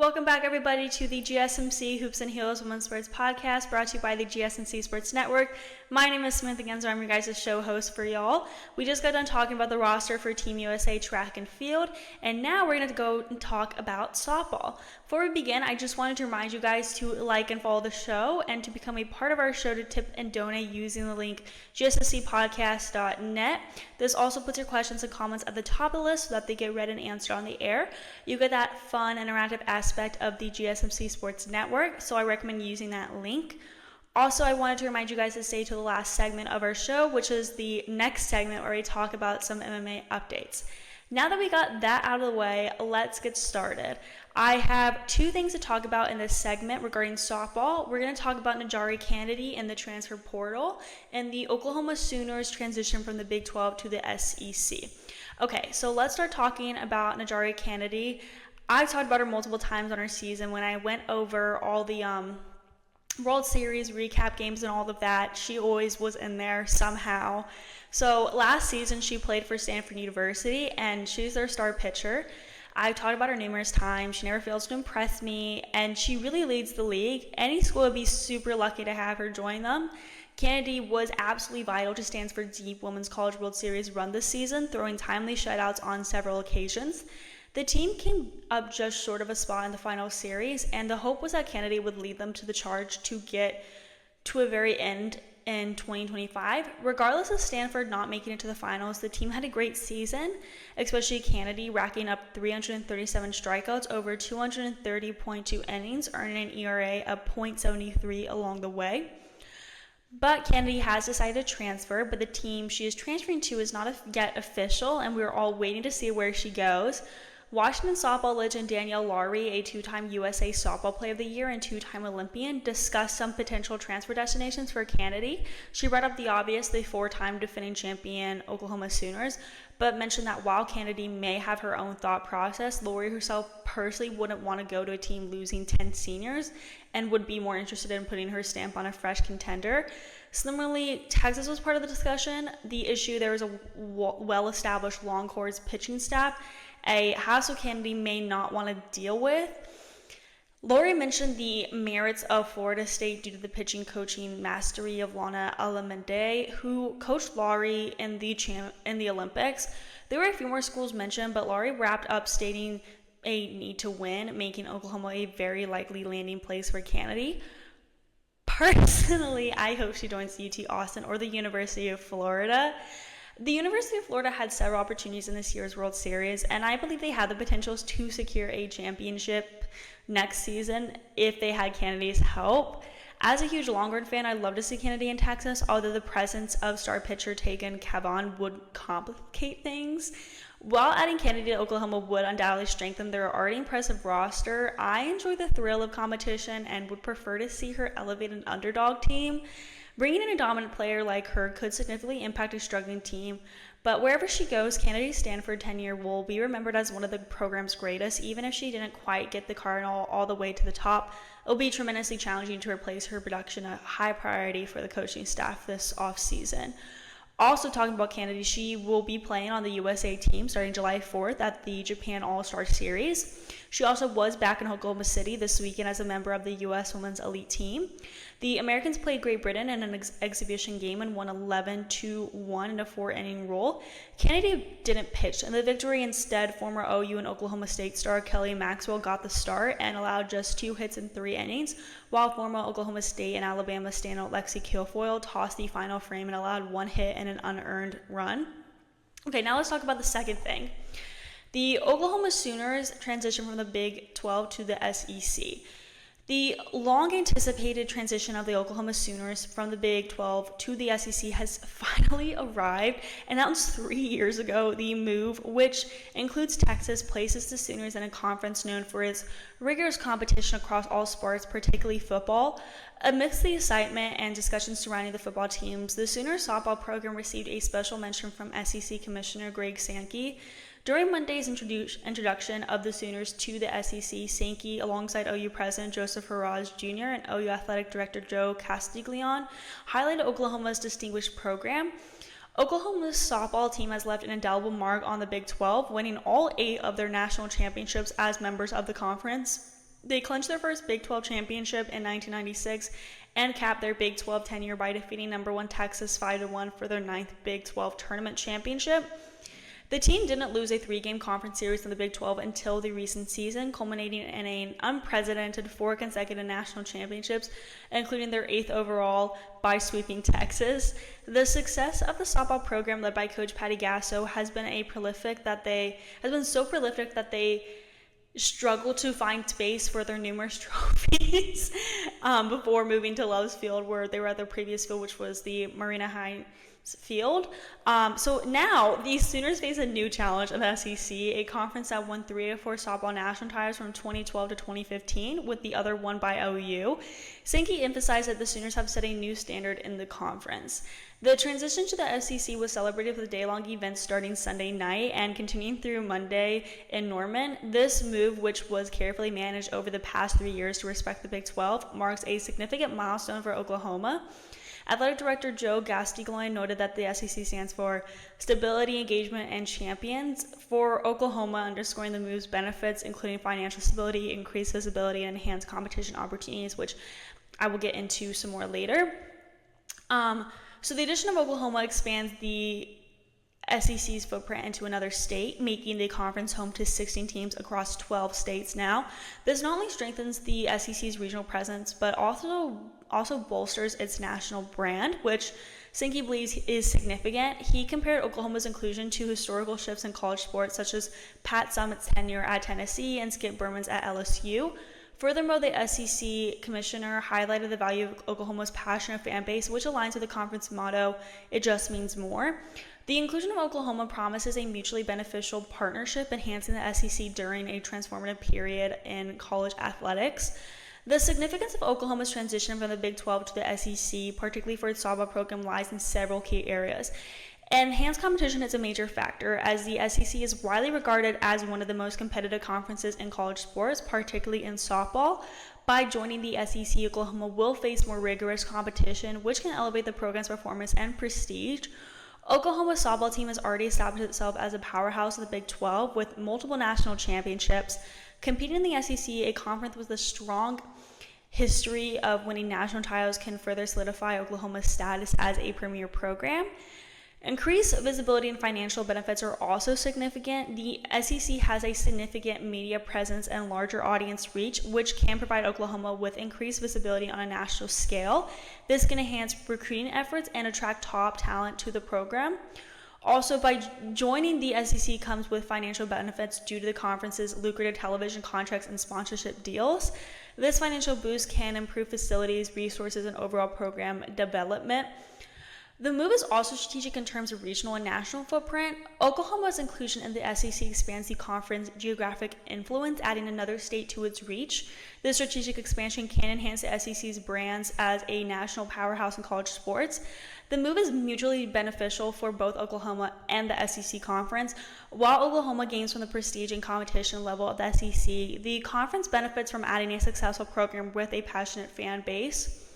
Welcome back, everybody, to the GSMC Hoops and Heels Women's Sports Podcast, brought to you by the GSMC Sports Network. My name is Samantha Genzer. I'm your guys' show host for y'all. We just got done talking about the roster for Team USA track and field, and now we're going to go and talk about softball. Before we begin, I just wanted to remind you guys to like and follow the show and to become a part of our show to tip and donate using the link gsmcpodcast.net. This also puts your questions and comments at the top of the list so that they get read and answered on the air. You get that fun, interactive aspect of the GSMC Sports Network, so I recommend using that link. Also, I wanted to remind you guys to stay to the last segment of our show, which is the next segment where we talk about some MMA updates. Now that we got that out of the way, let's get started. I have two things to talk about in this segment regarding softball. We're going to talk about NiJaree Canady and the transfer portal and the Oklahoma Sooners transition from the Big 12 to the SEC. Okay, so let's start talking about NiJaree Canady. I've talked about her multiple times on her season. When I went over all the World Series recap games and all of that, she always was in there somehow. So last season, she played for Stanford University, and she's their star pitcher. I've talked about her numerous times. She never fails to impress me, and she really leads the league. Any school would be super lucky to have her join them. Canady was absolutely vital to Stanford's deep Women's College World Series run this season, throwing timely shutouts on several occasions. The team came up just short of a spot in the final series, and the hope was that Canady would lead them to the charge to get to a very end in 2025. Regardless of Stanford not making it to the finals, the team had a great season, especially Canady racking up 337 strikeouts over 230.2 innings, earning an ERA of .73 along the way. But Canady has decided to transfer, but the team she is transferring to is not yet official, and we're all waiting to see where she goes. Washington softball legend Danielle Lawrie, a two-time USA Softball Player of the Year and two-time Olympian, discussed some potential transfer destinations for Canady. She brought up the obvious, the four-time defending champion Oklahoma Sooners, but mentioned that while Canady may have her own thought process, Lawrie herself personally wouldn't want to go to a team losing 10 seniors and would be more interested in putting her stamp on a fresh contender. Similarly, Texas was part of the discussion. The issue, there was a well-established long course pitching staff, a hassle Canady may not want to deal with. Lawrie mentioned the merits of Florida State due to the pitching coaching mastery of Lana Alamende, who coached Lawrie in the Olympics. There were a few more schools mentioned, but Lawrie wrapped up stating a need to win, making Oklahoma a very likely landing place for Canady. Personally, I hope she joins UT Austin or the University of Florida. The University of Florida had several opportunities in this year's World Series, and I believe they had the potentials to secure a championship next season if they had Canady's help. As a huge Longhorn fan, I'd love to see Canady in Texas, although the presence of star pitcher Tegan Cavan would complicate things. While adding Canady to Oklahoma would undoubtedly strengthen their already impressive roster, I enjoy the thrill of competition and would prefer to see her elevate an underdog team. Bringing in a dominant player like her could significantly impact a struggling team, but wherever she goes, Canady's Stanford tenure will be remembered as one of the program's greatest. Even if she didn't quite get the Cardinal all the way to the top, it will be tremendously challenging to replace her production, a high priority for the coaching staff this offseason. Also talking about Canady, she will be playing on the USA team starting July 4th at the Japan All-Star Series. She also was back in Oklahoma City this weekend as a member of the U.S. Women's Elite Team. The Americans played Great Britain in an exhibition game and won 11-1 in a 4-inning roll. Canady didn't pitch. In the victory, instead, former OU and Oklahoma State star Kelly Maxwell got the start and allowed just 2 hits in 3 innings, while former Oklahoma State and Alabama standout Lexi Kilfoyle tossed the final frame and allowed 1 hit and an unearned run. Okay, now let's talk about the second thing. The Oklahoma Sooners transition from the Big 12 to the SEC. The long-anticipated transition of the Oklahoma Sooners from the Big 12 to the SEC has finally arrived. Announced 3 years ago, the move, which includes Texas, places the Sooners in a conference known for its rigorous competition across all sports, particularly football. Amidst the excitement and discussions surrounding the football teams, the Sooners softball program received a special mention from SEC Commissioner Greg Sankey. During Monday's introduction of the Sooners to the SEC, Sankey, alongside OU President Joseph Haraz Jr. and OU Athletic Director Joe Castiglione, highlighted Oklahoma's distinguished program. Oklahoma's softball team has left an indelible mark on the Big 12, winning all 8 of their national championships as members of the conference. They clinched their first Big 12 championship in 1996 and capped their Big 12 tenure by defeating number 1 Texas 5-1 for their 9th Big 12 tournament championship. The team didn't lose a 3-game conference series in the Big 12 until the recent season, culminating in an unprecedented 4 consecutive national championships, including their 8th overall by sweeping Texas. The success of the softball program led by Coach Patty Gasso has been so prolific that they struggle to find space for their numerous trophies before moving to Love's Field, where they were at their previous field, which was the Marina High Field. So now the Sooners face a new challenge in the SEC, a conference that won 3 of 4 softball national titles from 2012 to 2015, with the other won by OU. Sankey emphasized that the Sooners have set a new standard in the conference. The transition to the SEC was celebrated with a day-long event starting Sunday night and continuing through Monday in Norman. This move, which was carefully managed over the past 3 years to respect the Big 12, marks a significant milestone for Oklahoma. Athletic Director Joe Gastigloin noted that the SEC stands for Stability, Engagement, and Champions for Oklahoma, underscoring the move's benefits, including financial stability, increased visibility, and enhanced competition opportunities, which I will get into some more later. So the addition of Oklahoma expands the SEC's footprint into another state, making the conference home to 16 teams across 12 states now. This not only strengthens the SEC's regional presence, but also bolsters its national brand, which Sankey believes is significant. He compared Oklahoma's inclusion to historical shifts in college sports, such as Pat Summitt's tenure at Tennessee and Skip Berman's at LSU. Furthermore, the SEC Commissioner highlighted the value of Oklahoma's passionate fan base, which aligns with the conference motto, "It just means more." The inclusion of Oklahoma promises a mutually beneficial partnership, enhancing the SEC during a transformative period in college athletics. The significance of Oklahoma's transition from the Big 12 to the SEC, particularly for its softball program, lies in several key areas. Enhanced competition is a major factor, as the SEC is widely regarded as one of the most competitive conferences in college sports, particularly in softball. By joining the SEC, Oklahoma will face more rigorous competition, which can elevate the program's performance and prestige. Oklahoma's softball team has already established itself as a powerhouse in the Big 12 with multiple national championships. Competing in the SEC, a conference with a strong history of winning national titles, can further solidify Oklahoma's status as a premier program. Increased visibility and financial benefits are also significant. The SEC has a significant media presence and larger audience reach, which can provide Oklahoma with increased visibility on a national scale. This can enhance recruiting efforts and attract top talent to the program. Also, by joining the SEC comes with financial benefits due to the conference's lucrative television contracts and sponsorship deals. This financial boost can improve facilities, resources, and overall program development. The move is also strategic in terms of regional and national footprint. Oklahoma's inclusion in the SEC expands the conference's geographic influence, adding another state to its reach. This strategic expansion can enhance the SEC's brands as a national powerhouse in college sports. The move is mutually beneficial for both Oklahoma and the SEC conference. While Oklahoma gains from the prestige and competition level of the SEC, the conference benefits from adding a successful program with a passionate fan base.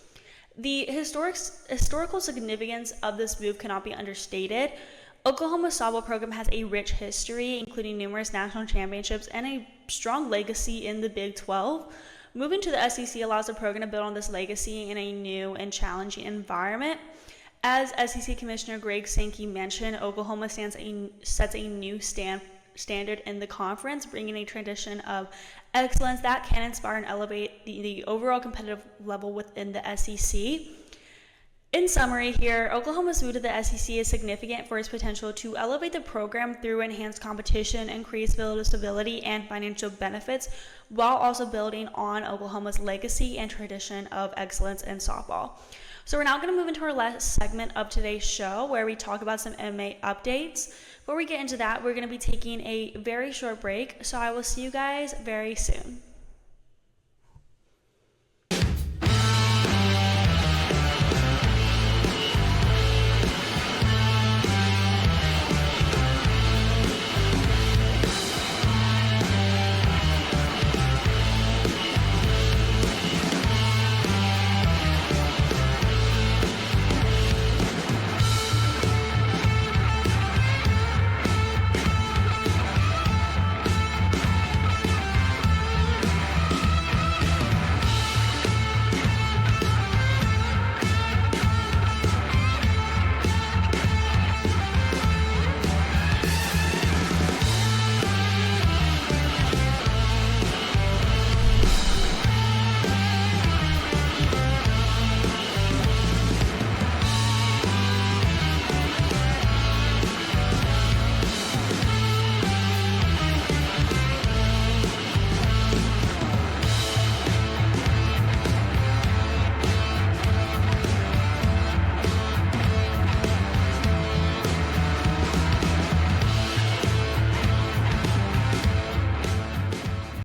The historical significance of this move cannot be understated. Oklahoma's softball program has a rich history, including numerous national championships and a strong legacy in the Big 12. Moving to the SEC allows the program to build on this legacy in a new and challenging environment. As SEC Commissioner Greg Sankey mentioned, Oklahoma sets a new standard in the conference, bringing a tradition of excellence that can inspire and elevate the overall competitive level within the SEC. In summary here, Oklahoma's move to the SEC is significant for its potential to elevate the program through enhanced competition, increased stability, and financial benefits, while also building on Oklahoma's legacy and tradition of excellence in softball. So we're now going to move into our last segment of today's show, where we talk about some MMA updates. Before we get into that, we're going to be taking a very short break, so I will see you guys very soon.